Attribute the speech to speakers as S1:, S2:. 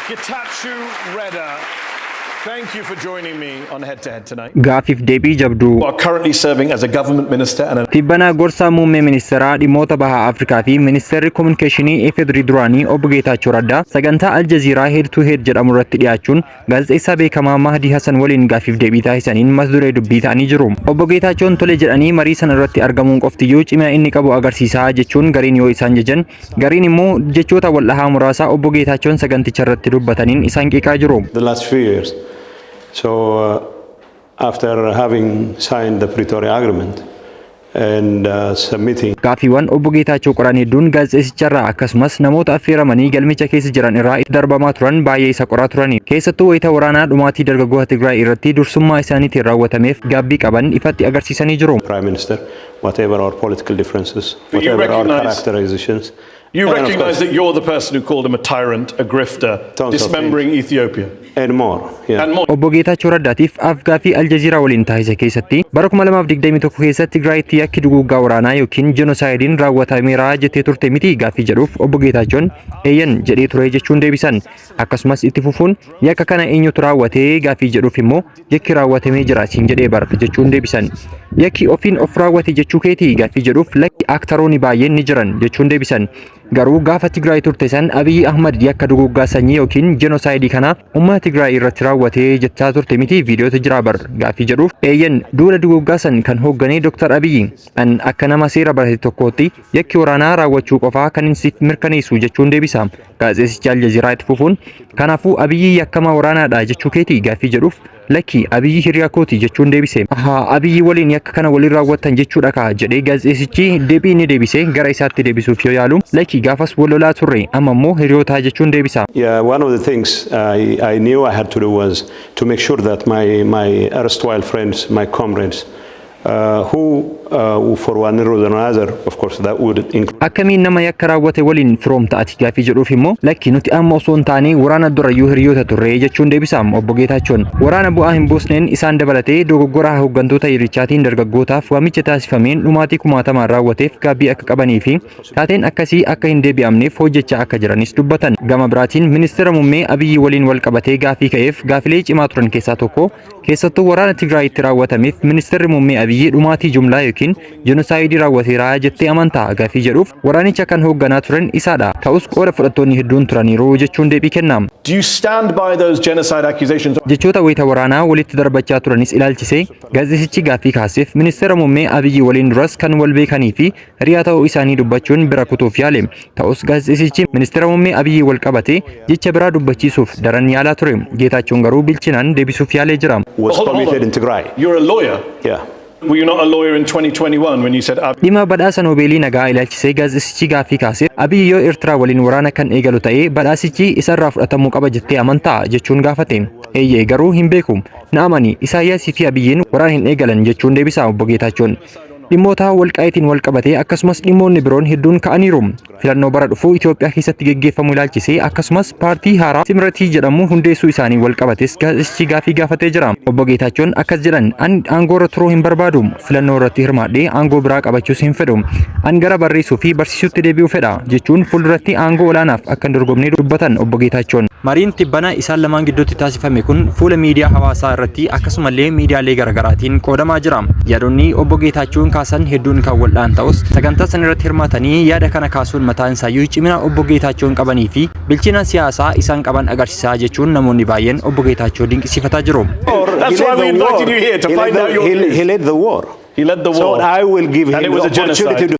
S1: Getachew Reda, thank you for joining me on Head to Head tonight.
S2: Gaafif deebii jabduu.
S1: You are currently serving as a government minister and an
S2: Tibbana gorsaa muummee ministeeraa dhimmoota bahaa Afrikaa fi ministeerri kominikeeshinii Ifedrii duraanii obbo Geetaachoo Raddaa sagantaa Aljaziiraa Head to Head jedhamu irratti dhiyaachuun gaazexeessaa beekamaa Mahdi Hassan waliin gaafif deebii taasisaniin mata duree dubbii ta'anii jiru. Obbo Geetaachoon tole jedhanii marii sana irratti argamuun qoftiyyuu cimina inni qabu agarsiisaa jechuun gariin yoo isaan jajan gariin immoo jechoota wal'ahaa muraasaa obbo Geetaachoon saganticha irratti dubbataniin isaan qeeqaa jiru.
S3: The last few years. So after having signed the Pretoria Agreement and submitting
S2: Gaafiiwwan obbo Geetaachoo qoran hedduun gaazexeessicharraa akkasumas namoota affeeramanii galmicha keessa jiran irraa itti darbamaa turan baay'ee isa qoraa turani. Keessattuu wayita waraanaa dhumaatii dargaggoota Tigraay irratti dursummaa isaaniitiin raawwatameef gaabbii qaban ifatti agarsiisanii jiru.
S3: Prime Minister, whatever our political differences, whatever our characterizations.
S1: You recognize that you're the person who called him a tyrant, a grifter, dismembering Ethiopia.
S3: And more. Yeah.
S1: And more.
S2: Obbo Geetaachoo Raddaatiif Afgaaffii Aljaziiraa waliin taasise keessatti bara 2021 keessatti Tigraayitti yakki duguuggaa waraanaa yookiin jenoosaaydiin raawwatameera jettee turte miti gaaffii jedhuuf obbo Geetaachoon eeyyan jedhee ture jechuun deebisan. Akkasumas itti fufuun yakka kana eenyutu raawwatee gaaffii jedhuuf immoo yakki raawwatamee jira siin jedhee bara jechuun deebisan. Yakki ofiin of raawwate jechuu keetii gaaffii jedhuuf lakki aaktaroonni baay'een ni jiran jechuun deebisan. Garuu gaafa Tigraay turte san Abiy Ahmad yakka duguuggaa sanyii yookiin jenoosaayidii kana uummata Tigraay irratti raawwatee jechaa turte miti viidiyootu jira bar gaaffii jedhuuf eeyyan duula duguuggaa san kan hoogganee Dr. Abiy an akka nama seera barate tokkootti yakki waraanaa raawwachuu qofaa kan inni mirkaneessu jechuun deebisa. Gaazexeessichi Aljaziiraa itti fufuun kanaafuu Abiy yakkama waraanaadha jechuu keetii gaaffii jedhuuf lakki Abiy hiriyaa kooti jechuun deebise. Abiy waliin yakka kana waliin raawwatan jechuudha ka jedhee gaazexeessichi deebii inni deebise gara isaatti deebisuuf yoo yaalu lakki gaafas walolaa turre amma immoo hiriyootaa jechuun deebisa.
S3: Yeah, one of the things I knew I had to do was to make sure that my erstwhile friends, my comrades, who for one reason or another, of course, that would include.
S2: Akkamiin nama yakka raawwate waliin firoom ta'ati gaaffii jedhuuf immoo lakki nuti amma osoo hin taane waraana durayyuu hiriyoota turre jechuun deebisaam obbo Geetaachoon. Waraana bu'aa hin buusneen isaan dabalatee dogoggora hooggantoota hirichaatiin dargaggootaaf waamicha taasifameen dhumaatii kumaatamaan raawwateef gaabbii akka qabanii fi taateen akkasii akka hin deebi'amneef hojjechaa akka jiranis dubbatan. Gama biraatiin ministeera muummee Abiyyi waliin wal qabatee gaaffii ka'eef gaafilee cimaa turan keessaa tokko keessattuu waraana Tigraayitti raawwatameef ministeerri muummee Abiyyi dhumaatii jumlaa yookiin jenoosaayidii raawwateera jettee amantaa gaaffii jedhuuf waraanicha kan hoogganaa turan isaadha. Ta'us qooda fudhattoonni hedduun turaniiru jechuun deebii kennam.
S1: Do you stand by those genocide accusations?
S2: Jechoota wayita waraanaa walitti darbachaa turanis ilaalchisee gaazexeessichi gaaffii kaaseef ministeera muummee Abiyyi waliin duras kan wal beekanii fi hiriyaa ta'uu isaanii dubbachuun bira kutuuf yaale. Ta'us gaazexeessichi ministeera muummee Abiyyi wal qabate jecha biraa dubbachiisuuf daran yaalaa ture. Geetaachoon garuu bilchinaan deebisuuf yaalee jira.
S3: Was committed in Tigray.
S1: You're a lawyer.
S3: Yeah.
S1: Were you not a lawyer in 2021 when you said
S2: dhimma badhaasa Noobeelii nagaa ilaalchisee gaazexeessichi gaaffii kaasee Abiyyi yoo Eertiraa waliin waraana kan eegalu ta'ee badhaasichi isarraa fudhatamuu qaba jettee amantaa jechuun gaafate. Eeyyee garuu hin beeku. Na amani Isaayyaasii fi Abiyyiin waraana hin eegalan jechuun deebisa obbo Geetaachoon. Dhimmoota walqaayitiin wal qabatee akkasumas dhimmoonni biroon hedduun ka'aniiru. Filannoo bara dhufuu Itoophiyaa keessatti geggeeffamu ilaalchisee akkasumas paartii haaraa Simratii jedhamu hundeessuu isaanii wal qabates gaazexeessichi gaaffii gaafatee jira. Obbo Geetaachoon akkas jedhan aangoo irra turuu hin barbaadu. Filannoo irratti hirmaadhee aangoo biraa qabachuus hin fedhu. An gara barreessuu fi barsiisuutti deebi'uu fedha jechuun fuulduratti aangoo olaanaaf akka hin dorgomne dubbatan obbo Geetaachoon. Mariin tibbana isaan lamaan gidduutti taasifame kun fuula miidiyaa hawaasaa irratti akkasumallee miidiyaalee garaagaraatiin qoodamaa jira. Yaadonni obbo Geetaachoon kaasan hedduun kan wal'aan ta'us sagantaa san irratti hirmaatanii yaada kana kaasuun mataan isaayyuu cimina obbo Geetaachoon qabanii fi bilchina siyaasaa isaan qaban agarsiisaa jechuun namoonni baay'een obbo Geetaachoo dinqisiifataa jiru.
S1: That's why we invited you here to find out your...
S3: He led the war.
S1: He led the war.
S3: So I will give him the opportunity to